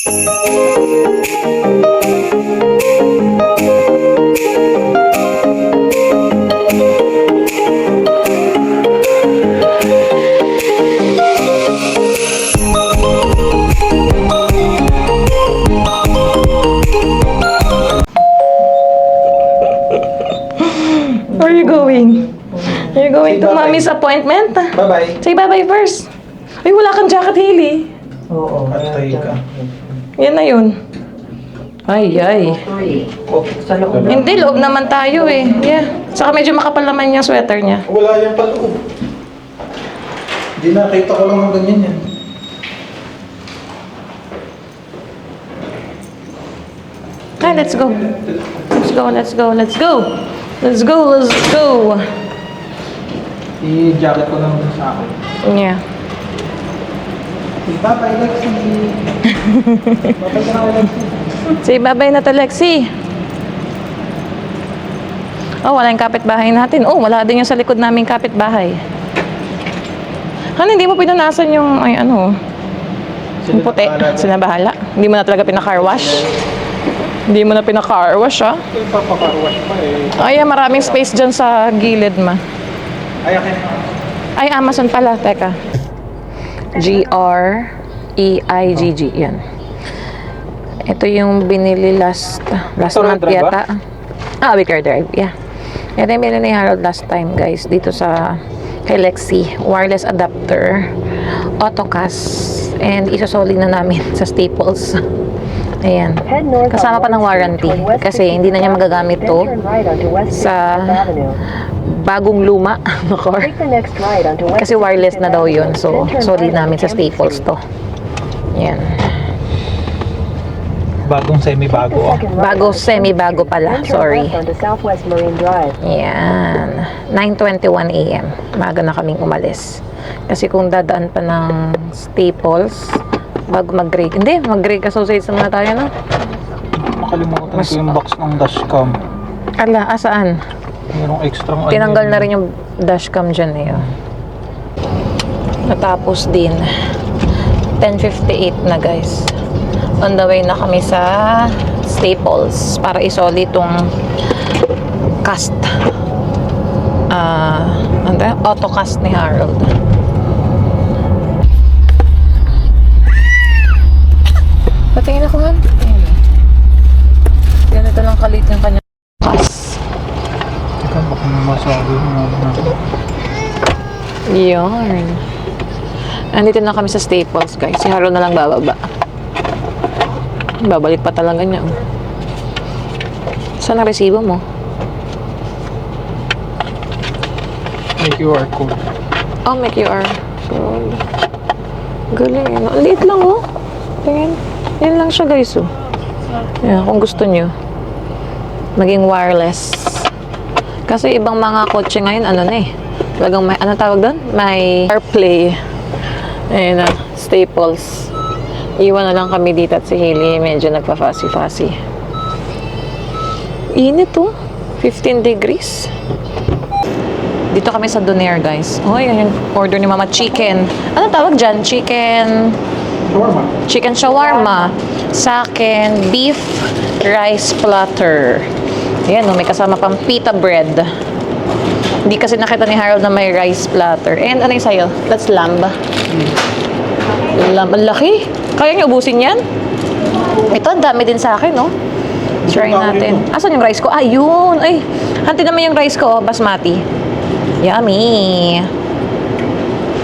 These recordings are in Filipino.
Where are you going? Are you going to mommy's appointment? Bye-bye. Say bye-bye first. Ay, wala kang jacket, Hailey. Oo. Patay ka. Yan na yun. Ay. Oh, Sa loob. Hindi, loob naman tayo eh. Yeah. Saka medyo makapal naman yung sweater niya. wala yan paloob. Hindi nakita ko lang ng ganyan yan. Hi, let's go. Let's go. I-jacket ko lang sa akin. Yeah. Bye-bye, Lexi. Bye-bye ka na, Lexi. Say bye-bye na to, Lexi. Oh, wala yung kapitbahay natin. Oh, wala din yung sa likod naming kapitbahay. Hindi mo pinunasan yung, yung puti. Sila bahala. Hindi mo na talaga pinaka-car wash. Hindi mo na pinaka-car wash, ah. Papakarwash pa eh. Ay, maraming space dyan sa gilid, ma. Ay, akin na. Ay, Amazon pala. Teka. GREIGG. Yan. Ito yung binili last month drive yata. Wicker Drive. Yeah. Ito yung binili ni Harold last time, guys. Dito sa kay Lexi. Wireless adapter. Autocast. And isosoli na namin sa Staples. Ayan. Kasama pa ng warranty. Kasi hindi na niya magagamit to sa bagong luma na car. Kasi wireless na daw yun. So, sorry namin sa Staples to. Ayan. Bagong semi-bago. Bago, semi-bago pala. Sorry. Ayan. 9:21 AM. Maaga na kaming umalis. Kasi kung dadaan pa ng Staples, bago mag-grade. Hindi, mag-grade associates naman na tayo, no? Makalimutan ko yung box ng dashcam. Ala, asaan? Merong extra Tinanggal na rin yung dashcam dyan eh. Oh. Natapos din. 10:58 na, guys. On the way na kami sa Staples para isoli itong cast. Autocast ni Harold. Patingin ako, Han. Ganito lang kalit yung kanya cast. Teka, baka masabi mo na. Yun. Andito na kami sa Staples, guys. Si Harold na lang bababa. Babalik pa talaga niya. Saan ang resibo mo? May QR code. Oh, may QR code. Galing, no? Ang liit lang, oh. Tingin. Yan lang siya, guys, oh. Yan, kung gusto nyo. Maging wireless. Kasi ibang mga kotse ngayon, ano na eh. Talagang may, ano tawag doon? May CarPlay. Ayun na, Staples. Iwan na lang kami dito at si Hailey medyo nagpa-fussy-fussy. Init oh. 15 degrees. Dito kami sa Donaire, guys. Oh, yan yung order ni Mama. Chicken. Ano tawag dyan? Chicken shawarma. Sa akin, beef rice platter. Ayan, oh, may kasama pang pita bread. Hindi kasi nakita ni Harold na may rice platter. And ano yung sa'yo? That's lamb. Lamb. Ang laki. Kaya niyo ubusin yan? Ito, ang dami din sa akin, no? Try natin. Asan yung rice ko? Yun. Ay, hanti naman yung rice ko, basmati. Yummy.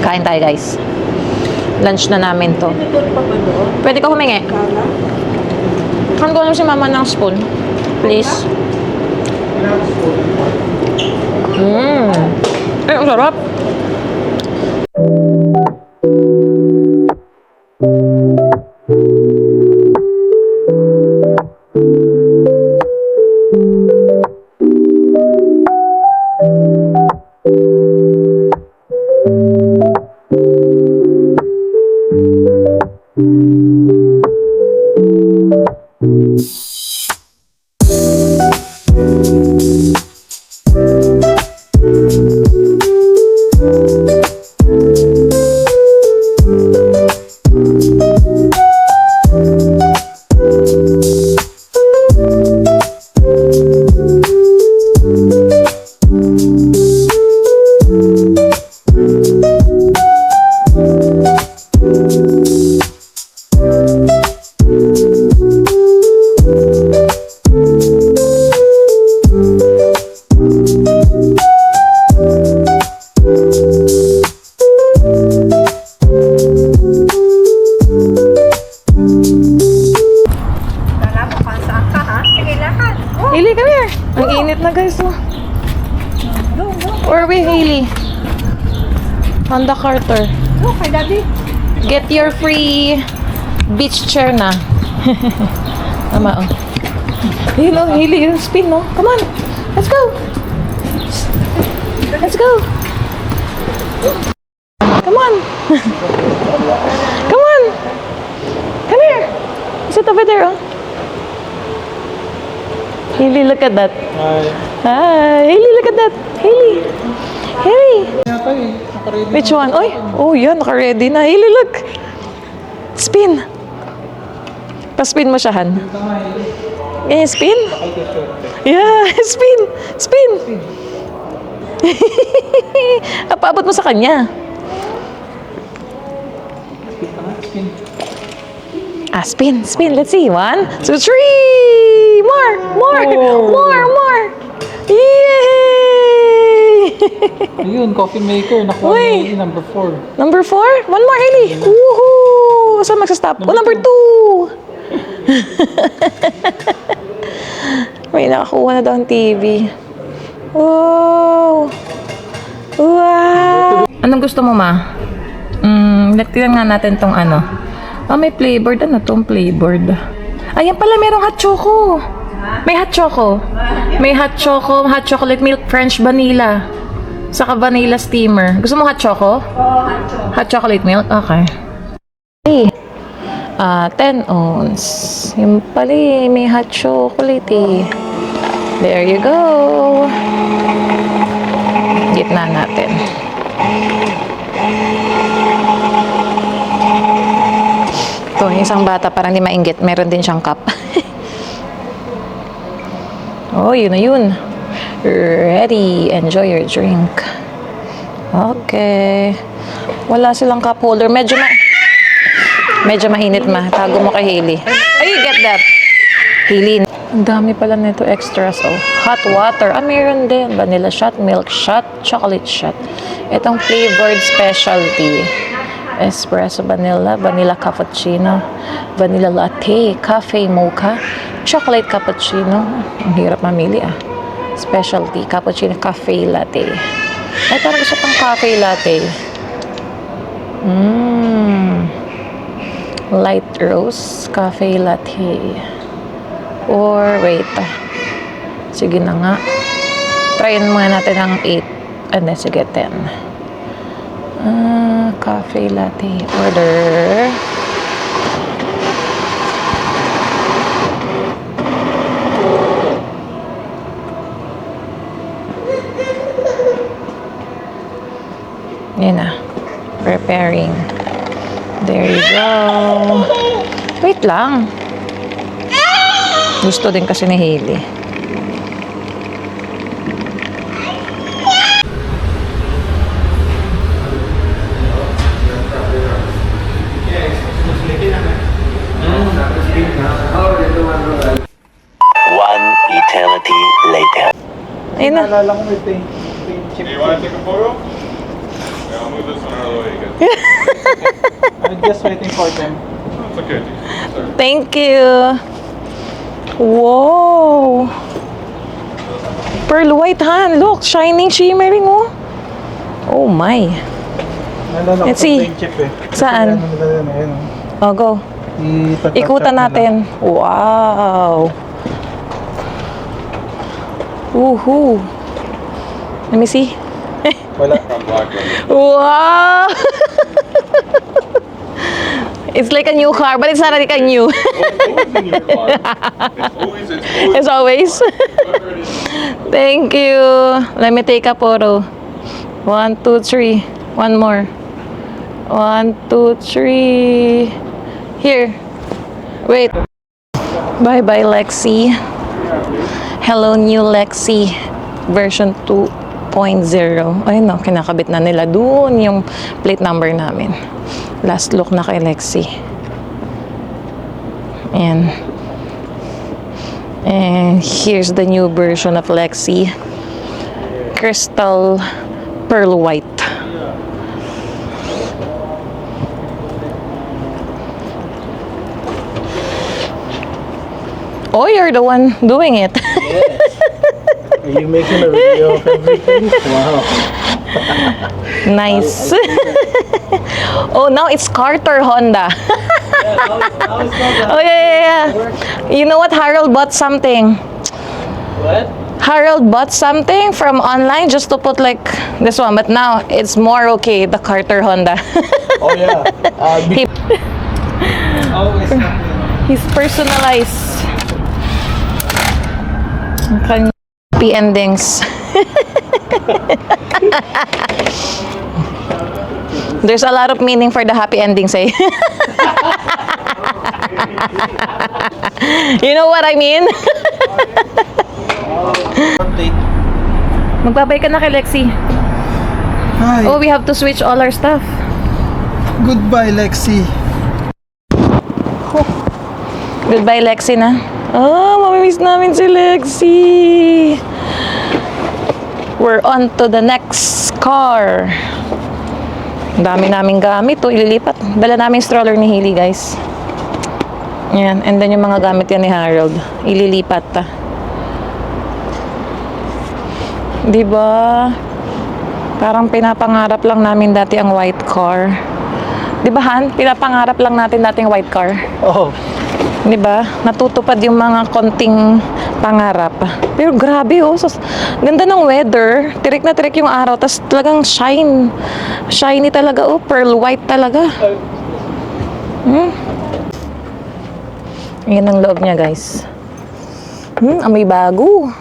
Kain tayo, guys. Lunch na namin to. Pwede ko humingi? Kan ko lang si mama ng spoon. Please. Ay, ang sarap. we, Hailey? Honda Carter. Okay, Daddy. Get your free beach chair na. Tama, oh. Hello, Hailey, yung spin, no? Come on. Let's go. Let's go. Come on. Come on. Come here. Sit over there, oh. Hailey, look at that. Hi. Hailey, look at that. Hailey. Hailey. Yata eh. Nakaready Which na. one? Oy. Oh, yan. Naka-ready na. Hailey, look. Spin. Pa-spin mo siya, Han. Ganyan, spin? Yeah, spin. Spin. Paabot mo sa kanya. Spin. Ah, spin, spin. Let's see. 1, 2, 3. More, more, more. Yay! Ayun, coffee maker. Nakuha Uy. niya number 4. Number 4? One more, Hailey. Woohoo! Saan magsa-stop? Oh, number 2. May nakakuha na daw ang TV. Wow! Wow! Anong gusto mo, ma? Tignan nga natin tong ano. Ah, may flavoured. Ano tong flavoured? Ayan pala, merong hot choco. May hot choco. May hot choco, hot chocolate milk, French vanilla. Saka vanilla steamer. Gusto mo hot choco? Hot chocolate milk? Okay. 10 ounce. Yung pala eh, may hot chocolate eh. There you go. Gitna natin. Ito, yung isang bata parang di mainggit. Meron din siyang cup. Oh, yun na yun. Ready. Enjoy your drink. Okay. Wala silang cup holder. Medyo mainit, ma. Tago mo kay Hailey. Oh, you get that. Hailey. Ang dami pala nito extras. Oh, hot water. Ah, meron din. Vanilla shot, milk shot, chocolate shot. Itong flavored specialty. Espresso vanilla, vanilla cappuccino, vanilla latte, cafe mocha, chocolate cappuccino. Ang hirap mamili ah. Specialty, cappuccino, cafe latte. Ay, parang gusto pang cafe latte. Light roast, cafe latte. Or, wait. Sige na nga. Tryin muna natin ang 8. Ano, sige, 10. Cafe latte. Order. Yan na. Preparing. There you go. Wait lang. Gusto din kasi ni Hailey. One eternity later. Ayun na. Naalala ko may paint chip. Do you want to take a photo? Yeah, I'll move this one out of the way again. I'm just waiting for them. It's okay. Sorry. Thank you. Whoa. Pearl white, Han. Look, shining, shimmering, oh. Oh my. Naalala ko Let's sa see. paint chip eh. Saan? Ayun. Oh, go. Ikutan natin. Wow. Woohoo. Let me see. Wala. From Blackburn. Wow. It's like a new car, but it's not like a new. It's always in your car. As always. Whatever it is. Thank you. Let me take a photo. 1, 2, 3. One more. 1, 2, 3. Here. Wait. Bye-bye, Lexi. Hello, new Lexi. Version 2.0. Ayun no, kinakabit na nila. Doon yung plate number namin. Last look na kay Lexi. And here's the new version of Lexi. Crystal pearl white. Oh, you're the one doing it. Are you making a video of everything? Wow. Nice. Oh, now it's Carter Honda. Oh, yeah. You know what? Harold bought something. What? Harold bought something from online just to put like this one, but now it's more okay, the Carter Honda. Oh yeah. He- Always He's personalized. Happy endings. There's a lot of meaning for the happy endings, eh? You know what I mean? update. Magbabay ka na kay Lexi. Hi. Oh, we have to switch all our stuff. Goodbye, Lexi. Goodbye, Lexi na. Oh, mamimiss namin si Lexi. We're on to the next car. Ang dami naming gamit. Oh, ililipat. Dala namin stroller ni Hailey, guys. Yan. And then yung mga gamit yan ni Harold. Ililipat ta. Diba? Parang pinapangarap lang namin dati ang white car. Diba, Han? Pinapangarap lang natin dati ang white car. Oh. Diba? Natutupad yung mga konting pangarap. Pero grabe, oh. Ganda ng weather. Tirik na tirik yung araw. Tapos talagang shiny talaga, oh. Pearl white talaga. Yan ang loob niya, guys. Amoy bago.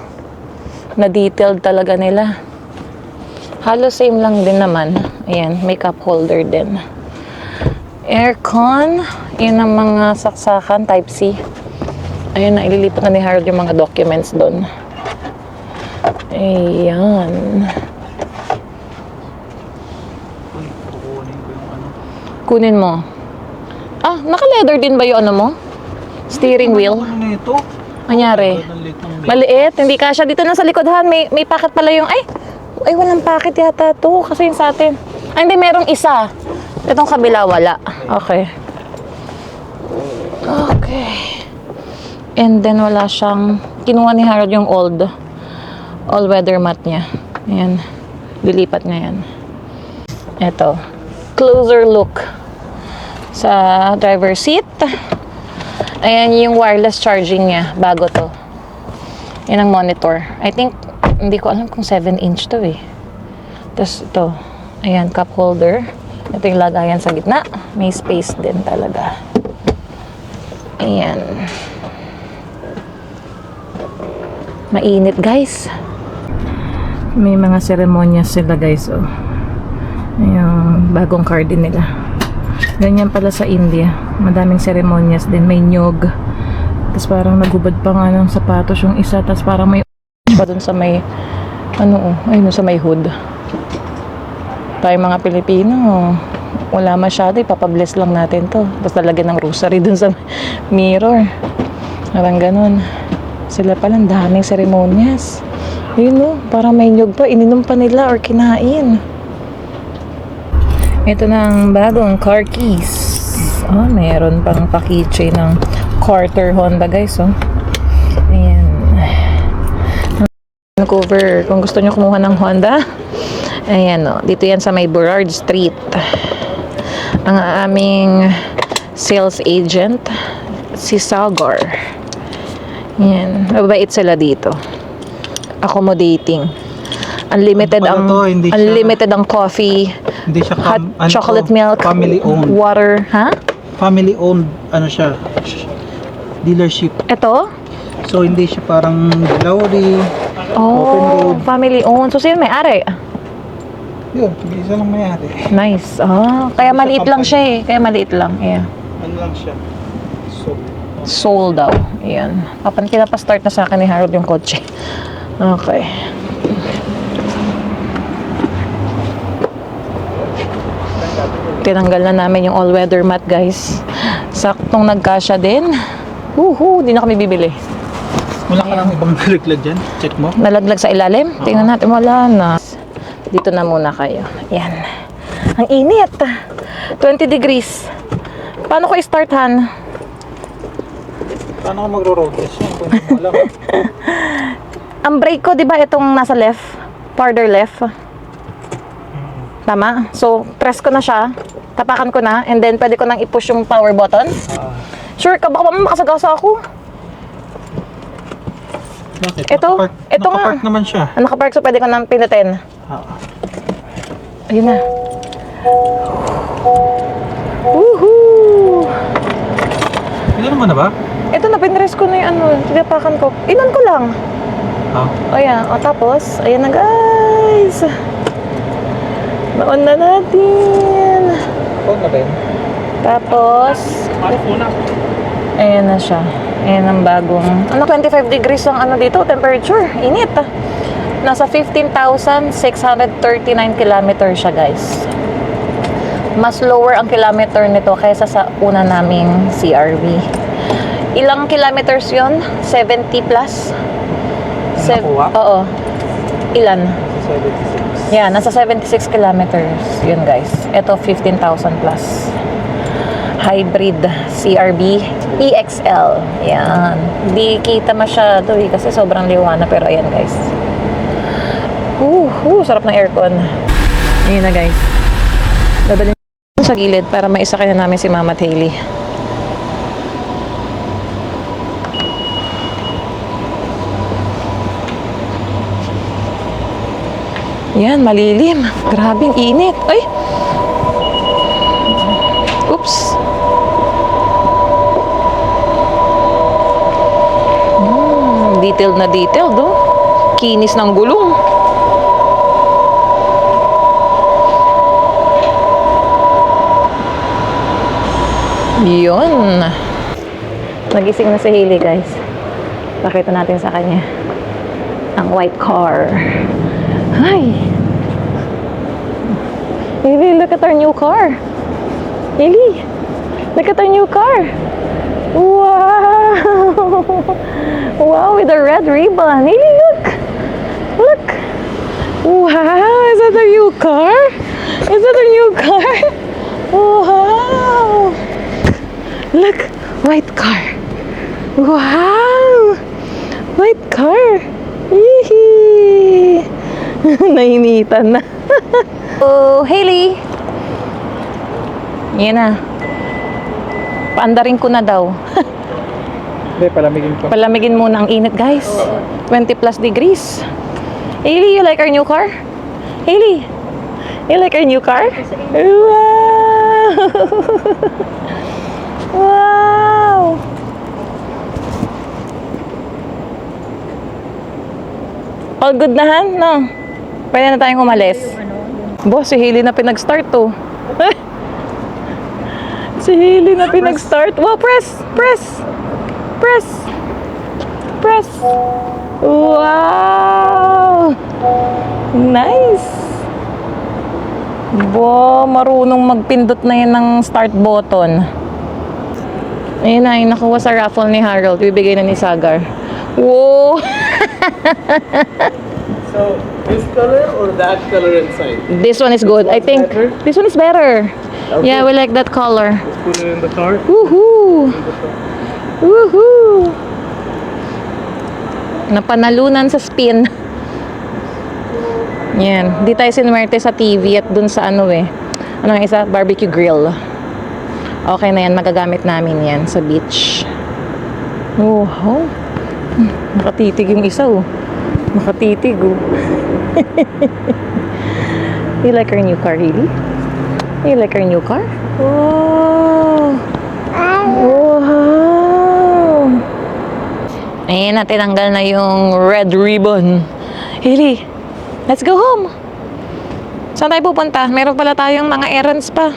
Na-detailed talaga nila. Halos same lang din naman. Ayan, may cup holder din. Aircon. Yan ang mga saksakan, type C. Ayan na, ililipat na ni Harold yung mga documents doon. Ayan. Kunin mo. Ah, naka-leather din ba yung ano mo? Steering wheel? Ano na ito? Anyari? Maliit, hindi kasya. Dito na sa likod, Han. May packet pala yung, ay, walang packet yata to. Kasi yung sa atin. Ay, hindi, merong isa. Itong kabila, wala. Okay. Okay. And then, wala siyang, kinuha ni Harold yung all-weather mat niya. Ayan. Lilipat niya yan. Ito. Closer look sa driver seat. Ayan yung wireless charging niya. Bago to. Yan ang monitor. I think, hindi ko alam kung 7-inch to eh. Tapos ito. Ayan, cup holder. Ito yung lagayan sa gitna. May space din talaga. Ayan. Mainit, guys. May mga seremonyas sila, guys. Oh. Yung bagong car din nila. Ganyan pala sa India. Madaming seremonyas din. May nyog. Tapos parang naghubad pa nga ng sapatos yung isa. Tapos parang may pa dun sa may ayun sa may hood. Tayo mga Pilipino, wala masyado. Ipapabless lang natin to. Tapos lalagyan ng rosary dun sa mirror. Parang ganun. Sila palang daming seremonyas. Yun o, parang may nyog pa. Ininom pa nila or kinain. Ito na ang bagong car keys. Oh, meron pang pa-keychain ng Carter Honda, guys. Oh. Ayan. Cover. Kung gusto nyo kumuha ng Honda, ayan o. Dito yan sa may Burrard Street. Ang aming sales agent, si Salgar. Ayan. Mababait sila dito. Accommodating. Unlimited Ano ang pala to? Hindi siya- unlimited ang coffee, Hindi siya hot chocolate milk, family owned. water, ha? Family owned, ano siya? Dealership. Ito? So hindi siya parang dowry. Open Oh, road. family owned. So, sino may-ari? Yun, isa lang mayari. Nice. Ah, kaya maliit lang siya eh. Kaya maliit lang. Yeah. Ano lang siya? So, Soul daw. Ayan. Pinapa-start na sa akin ni Harold yung kotse. Okay. Tinanggal na namin yung all-weather mat, guys. Saktong nagkasya din. Woohoo! Di na kami bibili. wala ka lang ibang nalaglag dyan? Check mo. Nalaglag sa ilalim? Tingnan natin. Wala na. Dito na muna kayo. Yan. Ang init. 20 degrees. Paano ko i-start, Han? Paano ka magro-road test yan? Kung hindi mo alam. Ang brake ko, di ba itong nasa left? Farther left? Tama? So, press ko na siya. Tapakan ko na. And then, pwede ko nang i-push yung power button. Sure ka? Baka makasagasa ako. Bakit? Ito, ito nga. Nakapark naman siya. Nakapark, so pwede ko nang pinutin. Ayun na. Woohoo! Ilan naman na ba? Ito na, pinrest ko na yung ano, tinapakan ko. Inan ko lang. O yan, o tapos, ayan na guys. Naon na natin. Huwag na ba yun? Tapos, ayan na siya. Ayan ang bagong, 25 degrees ang ano dito, temperature. Init. Nasa 15,639 kilometers siya guys. Mas lower ang kilometer nito kaysa sa una naming CRV. Ilang kilometers yon? 70 plus? Nakuha? Oo. Ilan? 76. Yeah, nasa 76 kilometers. Yun guys. Ito 15,000 plus. Hybrid CRV EXL. Yan. Hindi kita masyado kasi sobrang liwanag. Pero ayan guys. Sarap ng aircon. Ayan na guys. Dadalhin sa gilid para maisakay na namin si Mama at Hailey. Yan, malilim. Grabing init. Ay! Oops! Detailed na detailed, oh. Kinis ng gulong. Yun. Nagising na si Hailey, guys. Pakita natin sa kanya ang white car. Hi! Hailey, look at our new car. Hailey, look at our new car. Wow! Wow, with a red ribbon. Hailey, look! Look! Wow! Is that our new car? Is that our new car? Wow! Look! White car. Wow! White car. Yee! Nainitan na. Oh, Hailey! Yan na. Paandarin ko na daw. Hindi, palamigin ko. Palamigin muna ang init, guys. 20 plus degrees. Hailey, you like our new car? Hailey, you like our new car? Wow! Wow! All good na, Han? No? Pwede na tayong umalis. Boss, si Hailey na pinag-start to. Si Hailey na pinag-start. Wow, press! Press! Press! Press! Wow! Nice! Wow, marunong magpindot na yan ng start button. Ayun na, yung nakuha sa raffle ni Harold. Bibigay na ni Sagar. Wow! So, this color or that color inside? This one is good. I think better? this one is better. Okay. Yeah, we like that color. Let's put it in the car. Woohoo! Woohoo! Napanalunan sa spin. Yan. Di tayo sinwerte sa TV at dun sa ano eh. Ano nga isa? Barbecue grill. Okay na yan. Magagamit namin yan sa beach. Oh. Nakatitig yung isa oh. Nakatitig oh. You like our new car, Hailey? You like our new car? Wow! Wow! Ayan na, tinanggal na yung red ribbon. Hailey, let's go home! Saan tayo pupunta? Meron pala tayong mga errands pa.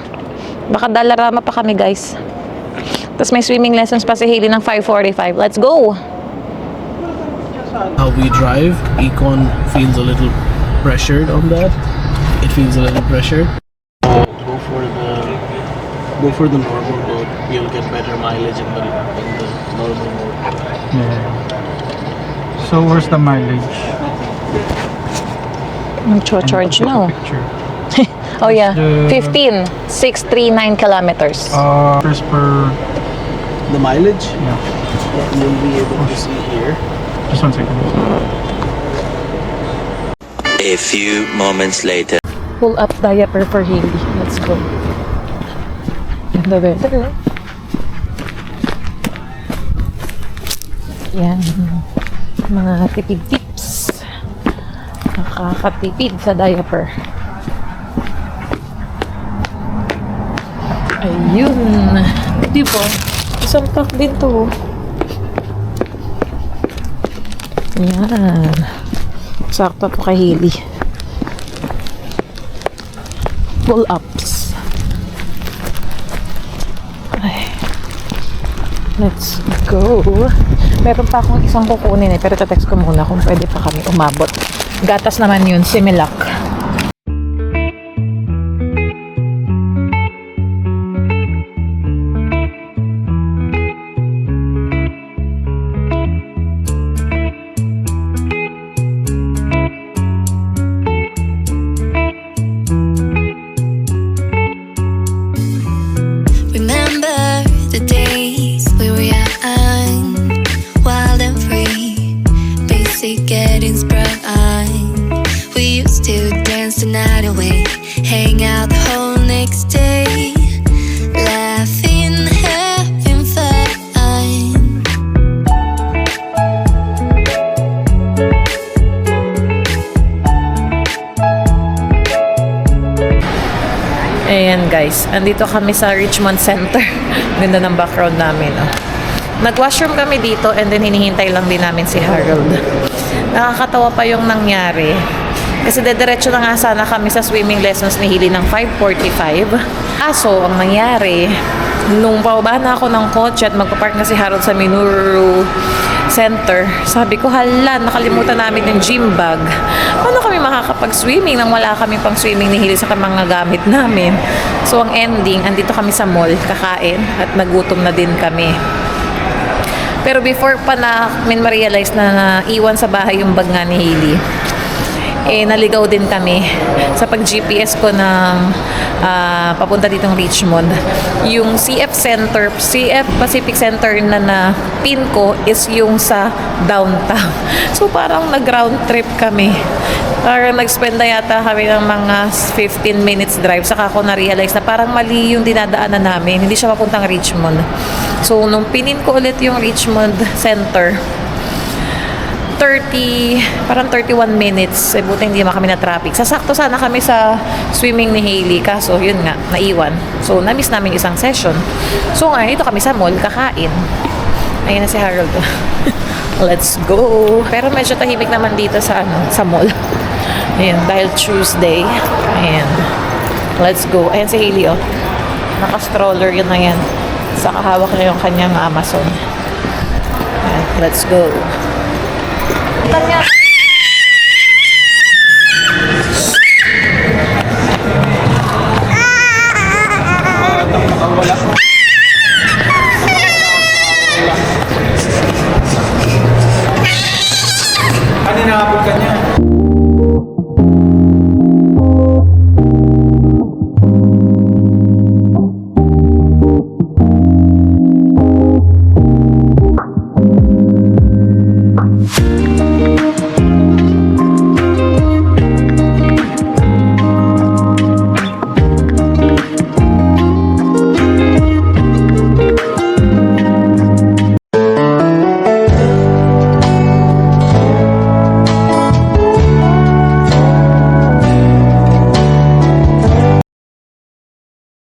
Baka dalarama pa kami, guys. Tapos may swimming lessons pa si Hailey ng 5:45. Let's go! How we drive, Econ feels a little pressured on that. It feels a little pressured. Go for the normal mode. You'll get better mileage in the normal mode. Yeah. So, where's the mileage? Mag-charge now. Picture. Oh yeah, The- 15,639 kilometers. First per... The mileage, Yeah. you'll be able to see here. Just 1 second. A few moments later. Pull-up diaper for Hailey. Let's go. Ganda better. Yan. Mga tipid tips. Nakakatipid sa diaper. Ayun. Diba? Isang pack din to. Yan. Sakto to kay Hailey. Pull-ups. Ay. Let's go. Meron pa akong isang kukunin pero text ko muna kung pwede pa kami umabot. Gatas naman yun, Similac. Remember the days we were young, wild and free, basic getting sprung. We used to dance the night away, hang out the whole next day, laughing, having fun. Ayan guys, andito kami sa Richmond Center. Ganda ng background namin. Oh. Nag-washroom kami dito and then hinihintay lang din namin si Harold. Nakakatawa pa yung nangyari. Kasi dediretso na nga sana kami sa swimming lessons ni Hailey ng 5:45. Kaso, ang nangyari, nung pababa na ako ng kotse at magpapark na si Harold sa Minoru Center, sabi ko, hala, nakalimutan namin yung gym bag. Paano kami makakapag-swimming nang wala kami pang swimming ni Hailey sa mga gamit namin? So, ang ending, andito kami sa mall, kakain, at nagutom na din kami. Pero before pa namin ma-realize na iwan sa bahay yung bag nga ni Hailey, naligaw din kami sa pag-GPS ko ng papunta ditong Richmond. Yung CF Pacific Center na pin ko is yung sa downtown. So parang nag-round trip kami. Parang nag-spend na yata kami ng mga 15 minutes drive. Saka ako na-realize na parang mali yung dinadaanan namin. Hindi siya papuntang Richmond. So nung pinin ko ulit yung Richmond Center, parang 31 minutes. Buti hindi naman kami na traffic. Sasakto sana kami sa swimming ni Hailey. Kaso, yun nga, naiwan. So, na-miss namin isang session. So, ngayon, ito kami sa mall, kakain. Ayun na si Harold. Let's go. Pero medyo tahimik naman dito sa mall. Ayan, dahil Tuesday. Ayan. Let's go. Ayan si Hailey, oh. Naka-stroller yun na yan. Saka hawak niya yung kanyang Amazon. Ayan, let's go. Tanya.